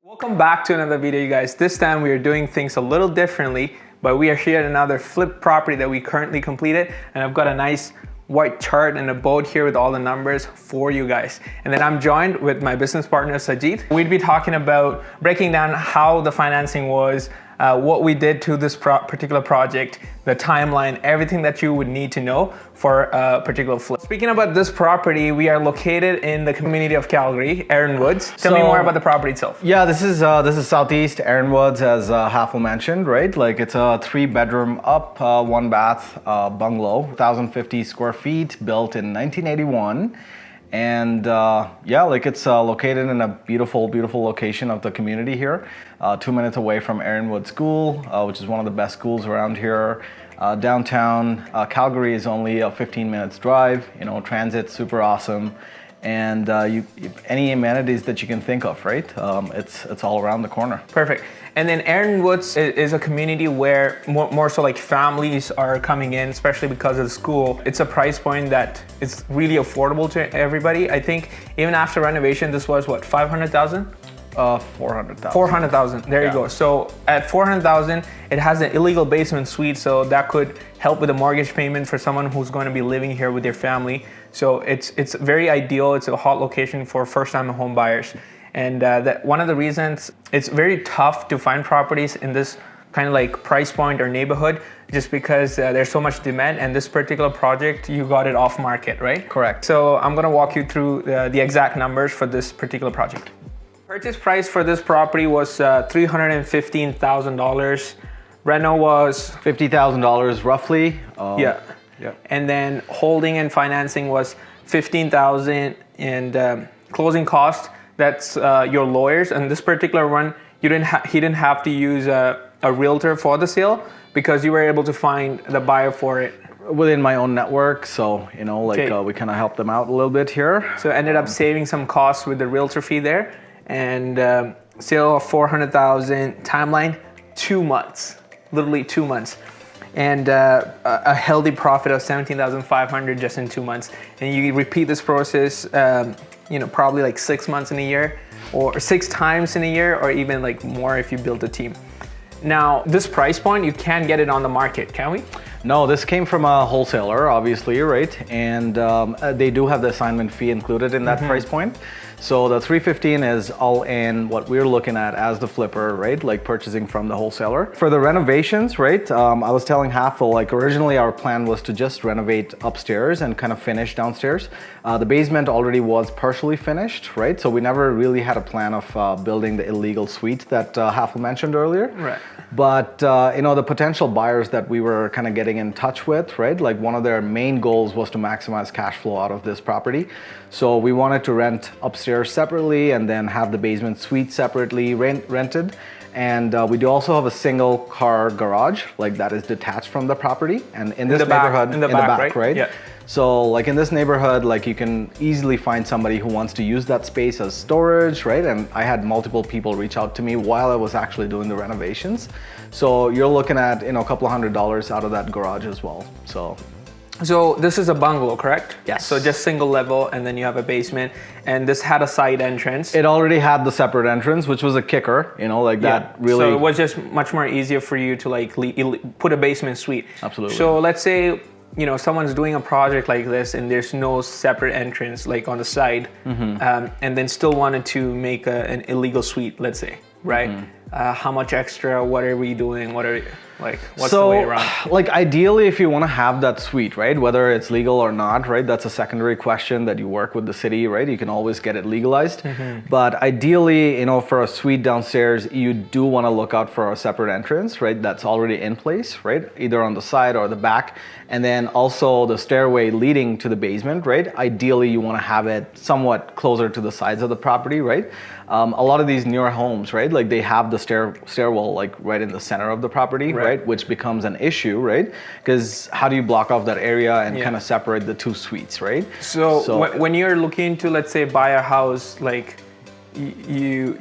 Welcome back to another video, you guys. This time we are doing things a little differently, but we are here at another flip property that we currently completed, and I've got a nice white chart and a board here with all the numbers for you guys. And then I'm joined with my business partner, Sajeed. We'd be talking about breaking down how the financing was, what we did to this particular project, the timeline, everything that you would need to know for a particular flip. Speaking about this property, we are located in the community of Calgary, Erin Woods. Tell me more about the property itself. Yeah, this is Southeast Erin Woods, as Hafel mentioned, right? Like it's a 3-bedroom up, 1-bath bungalow, 1,050 square feet, built in 1981. And yeah, like it's located in a beautiful, beautiful location of the community here, 2 minutes away from Erin Woods School, which is one of the best schools around here. Downtown Calgary is only a 15 minutes drive, you know, transit super awesome. And any amenities that you can think of, right? It's all around the corner. Perfect. And then Erin Woods is a community where more so like families are coming in, especially because of the school. It's a price point that is really affordable to everybody. I think even after renovation, this was what, 500,000? 400,000. 400,000. There you go. So at 400,000, it has an illegal basement suite, so that could help with the mortgage payment for someone who's going to be living here with their family. So it's very ideal. It's a hot location for first-time home buyers. And that one of the reasons it's very tough to find properties in this kind of like price point or neighborhood, just because there's so much demand. And this particular project, you got it off market, right? Correct. So I'm gonna walk you through the exact numbers for this particular project. Purchase price for this property was $315,000. Reno was $50,000 roughly. Yeah. And then holding and financing was $15,000, and closing cost, that's your lawyers. And this particular one, he didn't have to use a realtor for the sale because you were able to find the buyer for it within my own network. So, you know, like we kind of helped them out a little bit here. So ended up saving some costs with the realtor fee there. And sale of 400,000, timeline 2 months, literally 2 months. And a healthy profit of 17,500 just in 2 months. And you repeat this process, you know, probably like 6 months in a year, or 6 times in a year, or even like more if you build a team. Now, this price point, you can't get it on the market, can we? No, this came from a wholesaler, obviously, right? And they do have the assignment fee included in that price point. So the 315 is all in what we're looking at as the flipper, right? Like purchasing from the wholesaler. For the renovations, right? I was telling Hafel, like originally our plan was to just renovate upstairs and kind of finish downstairs. The basement already was partially finished, right? So we never really had a plan of building the illegal suite that Hafel mentioned earlier. Right. But you know, the potential buyers that we were kind of getting in touch with, right? Like one of their main goals was to maximize cash flow out of this property. So we wanted to rent upstairs separately and then have the basement suite separately rented. And we do also have a single car garage, like that is detached from the property. And in this neighborhood, in the back, right? Yeah. So like in this neighborhood, like you can easily find somebody who wants to use that space as storage, right? And I had multiple people reach out to me while I was actually doing the renovations. So you're looking at, you know, a couple $100 out of that garage as well. So this is a bungalow, correct? Yes. So just single level, and then you have a basement, and this had a side entrance. It already had the separate entrance, which was a kicker, you know, like that really. So it was just much more easier for you to like put a basement suite. Absolutely. So let's say, you know, someone's doing a project like this and there's no separate entrance like on the side, and then still wanted to make an illegal suite, let's say, right? How much extra, what are we doing? What's the way around? Like ideally, if you want to have that suite, right, whether it's legal or not, right, that's a secondary question that you work with the city, right? You can always get it legalized. But ideally, you know, for a suite downstairs, you do want to look out for a separate entrance, right? That's already in place, right? Either on the side or the back. And then also the stairway leading to the basement, right? Ideally, you want to have it somewhat closer to the sides of the property, right? A lot of these newer homes, right? Like they have the stairwell like right in the center of the property, right? Which becomes an issue, right? Because how do you block off that area and kind of separate the two suites, right? So when you're looking to, let's say, buy a house, like you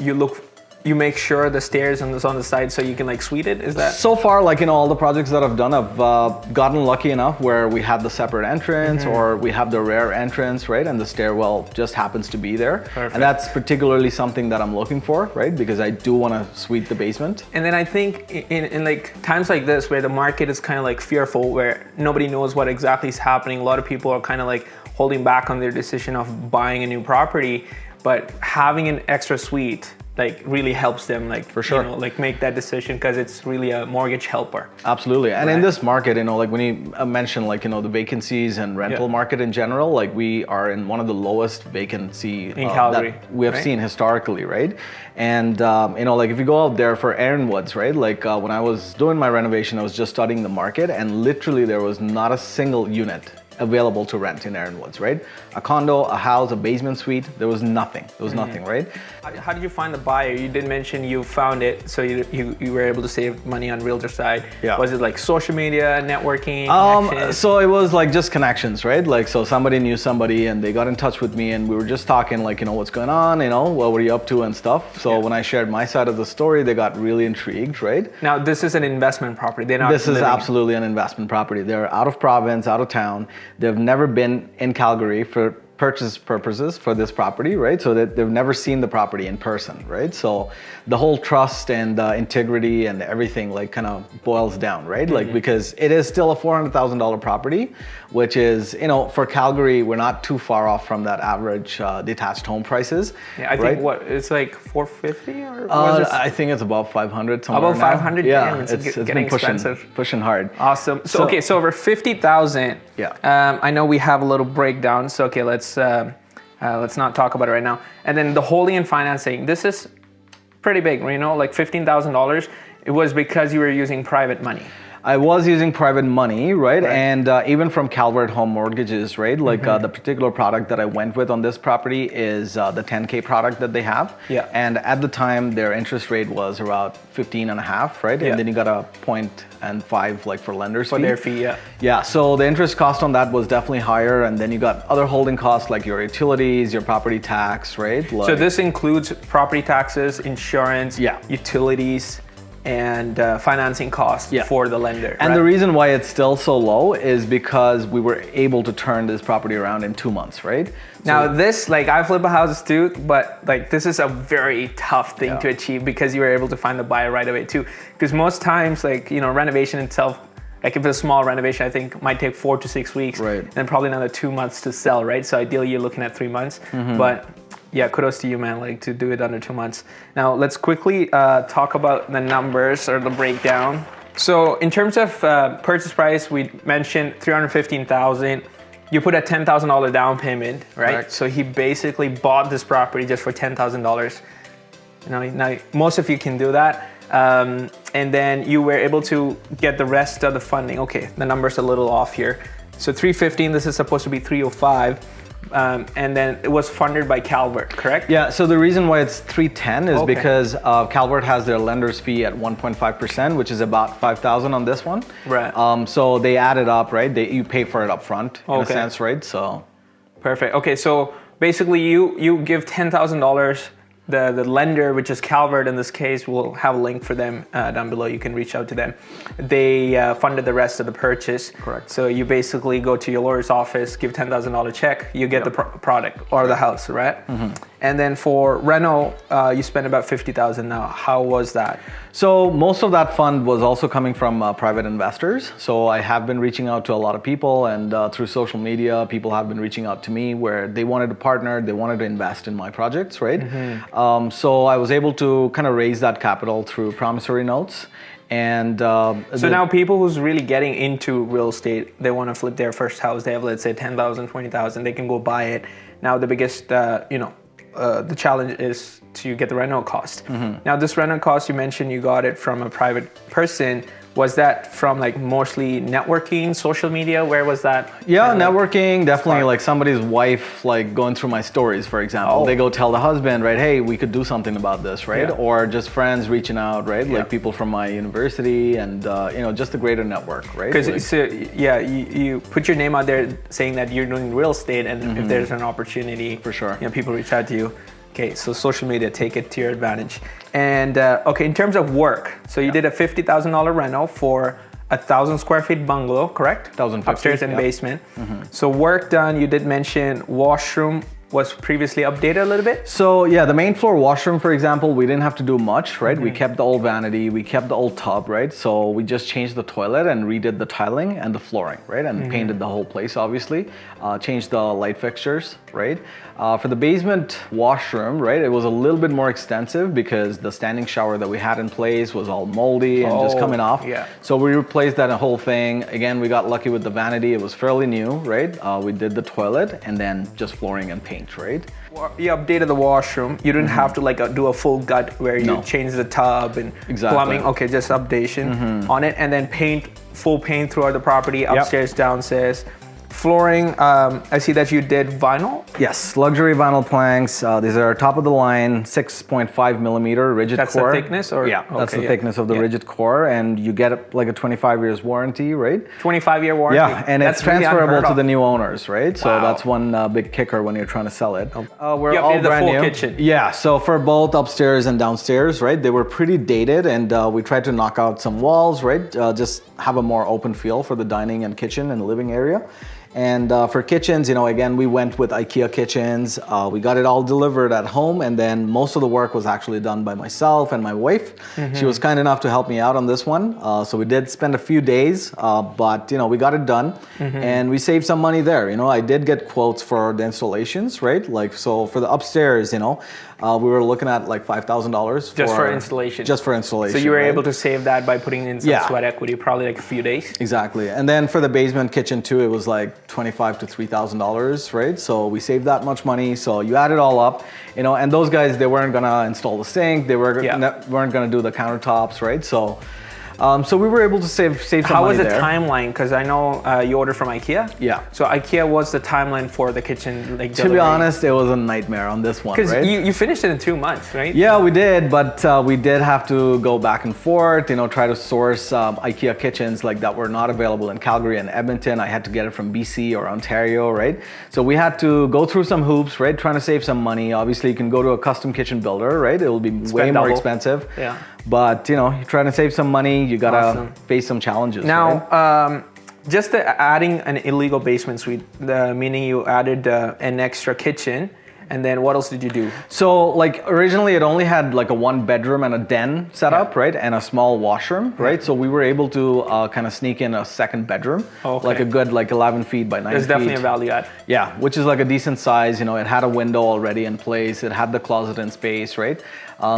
you make sure the stairs and this on the side so you can like suite it? Is that? So far, like, all the projects that I've done, I've gotten lucky enough where we have the separate entrance or we have the rear entrance, right? And the stairwell just happens to be there. Perfect. And that's particularly something that I'm looking for, right? Because I do want to suite the basement. And then I think in like times like this where the market is kind of like fearful, where nobody knows what exactly is happening, a lot of people are kind of like holding back on their decision of buying a new property, but having an extra suite like really helps them, like, for sure, like make that decision, because it's really a mortgage helper. Absolutely. And in this market, like when you mentioned, like, the vacancies and rental market in general, like we are in one of the lowest vacancy in Calgary that we have seen historically, right? And like if you go out there for Aaronwoods, right? Like when I was doing my renovation, I was just studying the market, and literally there was not a single unit available to rent in Aaronwoods, right? A condo, a house, a basement suite, there was nothing. There was nothing, right? How did you find the buyer? You did mention you found it, so you were able to save money on realtor side. Yeah. Was it like social media, networking? So it was like just connections, right? Like, so somebody knew somebody and they got in touch with me and we were just talking, like, what's going on, what were you up to and stuff. So when I shared my side of the story, they got really intrigued, right? Now, this is an investment property. They're not This is living. absolutely an investment property. They're out of province, out of town. They've never been in Calgary for purchase purposes for this property, right? So that they've never seen the property in person, right? So the whole trust and integrity and everything like kind of boils down, right? Like, because it is still a $400,000 property, which is, for Calgary, we're not too far off from that average detached home prices. Yeah, I think it's like 450 or I think it's about 500 somewhere. About 500. Yeah, Damn, it's getting been expensive. pushing hard. Awesome. So okay, so over 50,000. Yeah. I know we have a little breakdown. So okay, let's not talk about it right now. And then the holding and financing. This is pretty big, like $15,000. It was because you were using private money. I was using private money, right? And even from Calvert Home mortgages, right? Like the particular product that I went with on this property is the 10K product that they have. Yeah. And at the time, their interest rate was about 15.5, right? Yeah. And then you got a 0.5 like for lender's For fee. their fee, yeah. Yeah, so the interest cost on that was definitely higher. And then you got other holding costs like your utilities, your property tax, right? Like, so this includes property taxes, insurance, utilities, and financing costs for the lender. And the reason why it's still so low is because we were able to turn this property around in 2 months, right? Now this, like, I flip houses too, but like this is a very tough thing to achieve because you were able to find the buyer right away too. Because most times, like, renovation itself, like if it's a small renovation, I think might take 4 to 6 weeks, right? And probably another 2 months to sell, right? So ideally you're looking at 3 months, but yeah, kudos to you, man, like to do it under 2 months. Now let's quickly talk about the numbers or the breakdown. So in terms of purchase price, we mentioned $315,000. You put a $10,000 down payment, right? Correct. So he basically bought this property just for $10,000. Now most of you can do that. And then you were able to get the rest of the funding. Okay, the number's a little off here. So 315, this is supposed to be 305. And then it was funded by Calvert, correct? Yeah, so the reason why it's 310 is because Calvert has their lender's fee at 1.5%, which is about $5,000 on this one. Right. So they add it up, right? You pay for it up front in a sense, right? So perfect. Okay, so basically you give $10,000. The lender, which is Calvert in this case, we'll have a link for them down below. You can reach out to them. They funded the rest of the purchase. Correct. So you basically go to your lawyer's office, give $10,000 check, you get the product or the house, right? And then for reno, you spend about $50,000 now. How was that? So most of that fund was also coming from private investors. So I have been reaching out to a lot of people, and through social media, people have been reaching out to me where they wanted to partner, they wanted to invest in my projects, right? So I was able to kind of raise that capital through promissory notes. And so now people who's really getting into real estate, they want to flip their first house. They have, let's say, $10,000, $20,000. They can go buy it. Now the biggest, the challenge is to get the rental cost. Now this rental cost, you mentioned you got it from a private person. Was that from like mostly networking, social media? Where was that? Yeah, networking, definitely like somebody's wife, like going through my stories, for example. They go tell the husband, right, hey, we could do something about this, right? Or just friends reaching out, right? Like people from my university and, just a greater network, right? Because you put your name out there saying that you're doing real estate, and if there's an opportunity, for sure, people reach out to you. Okay, so social media, take it to your advantage. And okay, in terms of work, so you did a $50,000 rental for 1,000 square feet bungalow, correct? 1,050, upstairs and basement. So work done, you did mention washroom was previously updated a little bit? So yeah, the main floor washroom, for example, we didn't have to do much, right? We kept the old vanity, we kept the old tub, right? So we just changed the toilet and redid the tiling and the flooring, right? And painted the whole place, obviously. Changed the light fixtures, right? For the basement washroom, right, it was a little bit more extensive because the standing shower that we had in place was all moldy and just coming off. Yeah. So we replaced that whole thing. Again, we got lucky with the vanity. It was fairly new, right? We did the toilet and then just flooring and paint, right? You updated the washroom. You didn't have to like do a full gut where you change the tub and plumbing. Okay, just updation on it, and then full paint throughout the property, upstairs, downstairs. Flooring, I see that you did vinyl. Yes, luxury vinyl planks. These are top of the line, 6.5 millimeter rigid core. That's the thickness, or yeah, that's the thickness of the rigid core, and you get like a 25 years warranty, right? 25-year warranty. Yeah, and it's transferable to the new owners, right? So Wow. that's one big kicker when you're trying to sell it. We're You all updated the brand full new. kitchen. Yeah, so for both upstairs and downstairs, right? They were pretty dated, and we tried to knock out some walls, right? Just have a more open feel for the dining and kitchen and living area. And for kitchens, you know, again, we went with IKEA kitchens. We got it all delivered at home, and then most of the work was actually done by myself and my wife. She was kind enough to help me out on this one. So we did spend a few days, but you know, we got it done, and we saved some money there. You know, I did get quotes for the installations, right? Like, so for the upstairs, you know, we were looking at like $5,000 just for installation. Just for installation. So you were right? able to save that by putting in some sweat equity, probably like a few days. Exactly. And then for the basement kitchen too, it was like $2,500 to $3,000, right? So we saved that much money. So you add it all up, you know, and those guys, they weren't gonna install the sink, they weren't gonna do the countertops, right? So so we were able to save some money there. How was the timeline? Because I know you ordered from IKEA. Yeah. So IKEA was the timeline for the kitchen, like to be honest, it was a nightmare on this one, because right? you finished it in 2 months, right? Yeah, we did, but we did have to go back and forth, you know, try to source IKEA kitchens like that were not available in Calgary and Edmonton. I had to get it from BC or Ontario, right? So we had to go through some hoops, right? Trying to save some money. Obviously, you can go to a custom kitchen builder, right? It will be way more expensive. Yeah. But, you know, you're trying to save some money, you gotta face some challenges. Now, right? just adding an illegal basement suite, meaning you added an extra kitchen, and then what else did you do? So like originally it only had like a 1 bedroom and a den setup, right? And a small washroom, right? So we were able to kind of sneak in a second bedroom, like a good like 11 feet by 9 feet. There's definitely a value add. Yeah, which is like a decent size. You know, it had a window already in place. It had the closet in space, right?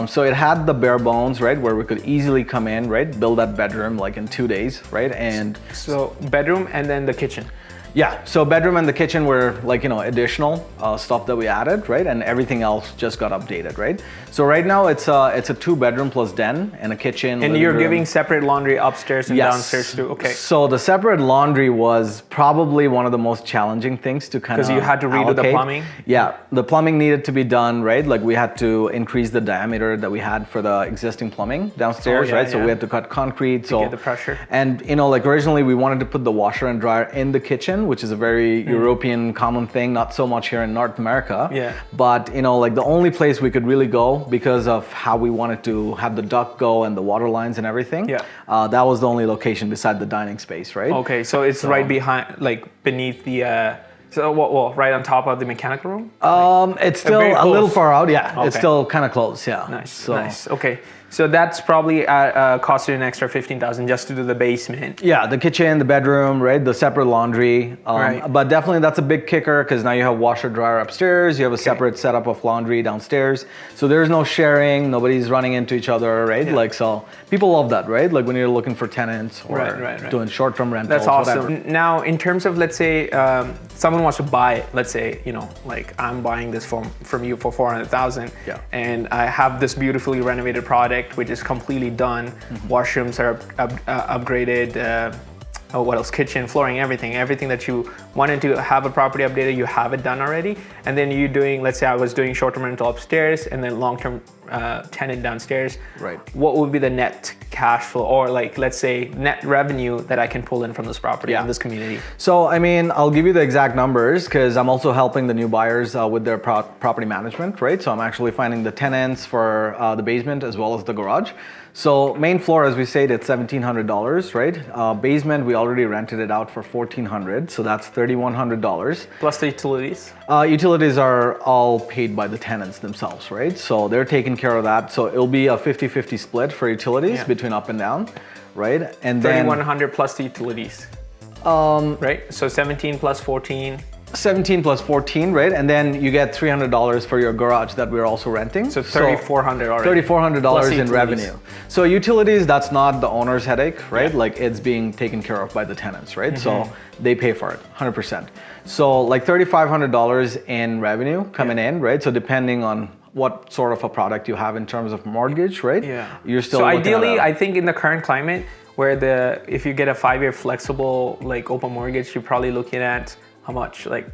So it had the bare bones, right? Where we could easily come in, right? Build that bedroom like in 2 days, right? And so bedroom and then the kitchen. Yeah, so bedroom and the kitchen were like, you know, additional stuff that we added, right? And everything else just got updated, right? So right now it's a 2-bedroom plus den and a kitchen. And you're giving separate laundry upstairs and downstairs too, okay. So the separate laundry was probably one of the most challenging things to kind of because you had to redo the plumbing? Yeah, the plumbing needed to be done, right? Like we had to increase the diameter that we had for the existing plumbing downstairs, right? So we had to cut concrete. To get the pressure. And, you know, like originally we wanted to put the washer and dryer in the kitchen, which is a very European common thing, not so much here in North America. Yeah. But, you know, like the only place we could really go because of how we wanted to have the duct go and the water lines and everything. Yeah. That was the only location beside the dining space, right? Okay, so it's right behind, like beneath the, well, right on top of the mechanical room? It's still a little far out, yeah. Okay. It's still kind of close, yeah. Nice, nice, okay. So that's probably costed an extra $15,000 just to do the basement. Yeah, the kitchen, the bedroom, right? The separate laundry. Right. But definitely that's a big kicker because now you have washer dryer upstairs. You have a separate setup of laundry downstairs. So there's no sharing. Nobody's running into each other, right? Like, so people love that, right? Like when you're looking for tenants or doing short-term rentals. That's awesome. Whatever. Now, in terms of, let's say, someone wants to buy it. Let's say, you know, like I'm buying this from you for $400,000, and I have this beautifully renovated product which is completely done. Washrooms are upgraded. What else? Kitchen, flooring, everything that you wanted to have a property updated, you have it done already. And then you doing, let's say I was doing short-term rental upstairs and then long-term tenant downstairs, Right. what would be the net cash flow, or like, let's say net revenue that I can pull in from this property in this community? So, I mean, I'll give you the exact numbers because I'm also helping the new buyers with their property management, right? So I'm actually finding the tenants for the basement as well as the garage. So main floor, as we said, it's $1,700, right? Basement, we already rented it out for $1,400, so that's $3,100. Plus the utilities? Utilities are all paid by the tenants themselves, right? So they're taking care of that. So it'll be a 50-50 split for utilities between up and down, right? And then $3,100 plus the utilities. Right? So 17 plus 14. 17 plus 14, right? And then you get $300 for your garage that we're also renting. So $3,400 already. $3,400 in revenue. So utilities, that's not the owner's headache, right? Like it's being taken care of by the tenants, right? So they pay for it, 100%. So like $3,500 in revenue coming in, right? So depending on what sort of a product you have in terms of mortgage, right? Yeah. You're still so looking ideally, at I think in the current climate, where if you get a 5-year flexible like open mortgage, you're probably looking at how much? Like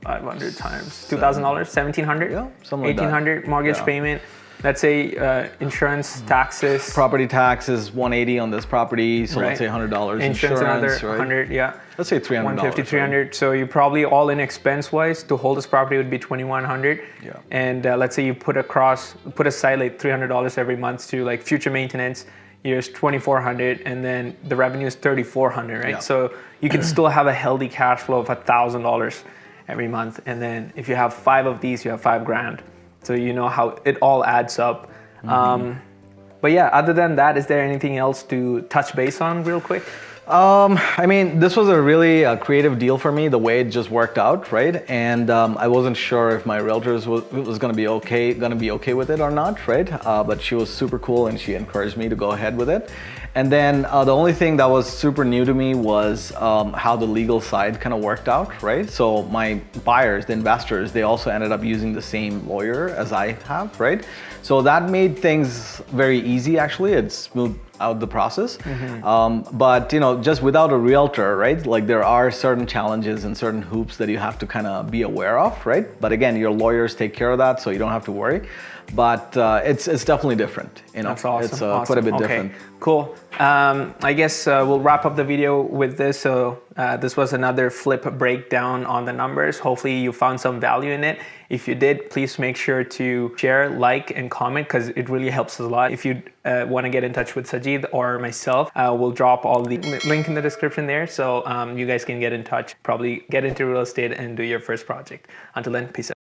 500 times $2,000, $1,700? Yeah, something like that. $1,800 mortgage payment. Let's say insurance, taxes. property tax is $180 on this property, so let's say $100 Insurance another right? 100, yeah. Let's say $300. 150, 300. So you probably all in expense wise to hold this property would be 2,100. Yeah. And let's say you put aside like $300 every month to like future maintenance. Here's 2,400, and then the revenue is 3,400, right? Yeah. So you can still have a healthy cash flow of $1,000 every month, and then if you have 5 of these, you have $5,000. So you know how it all adds up. But yeah, other than that, is there anything else to touch base on real quick? I mean, this was a really creative deal for me, the way it just worked out, right? And I wasn't sure if my realtors was going to be okay with it or not, right? But she was super cool and she encouraged me to go ahead with it. And then the only thing that was super new to me was how the legal side kind of worked out, right? So my buyers, the investors, they also ended up using the same lawyer as I have, right? So that made things very easy, actually. It smoothed out the process. But you know, just without a realtor, right? Like there are certain challenges and certain hoops that you have to kind of be aware of, right? But again, your lawyers take care of that, so you don't have to worry. But it's definitely different. You know, that's awesome. It's awesome. quite a bit okay. different. Cool. I guess we'll wrap up the video with this. So this was another flip breakdown on the numbers. Hopefully you found some value in it. If you did, please make sure to share, like, and comment because it really helps us a lot. If you want to get in touch with Sajeed or myself, we'll drop all the link in the description there. So you guys can get in touch, probably get into real estate and do your first project. Until then, peace out.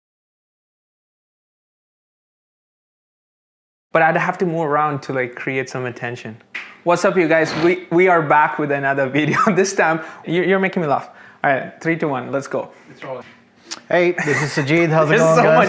But I'd have to move around to like create some attention. What's up, you guys? We are back with another video. This time, you're making me laugh. All right, 3, 2, 1, let's go. Hey, this is Sajeed. How's it There's going, so guys?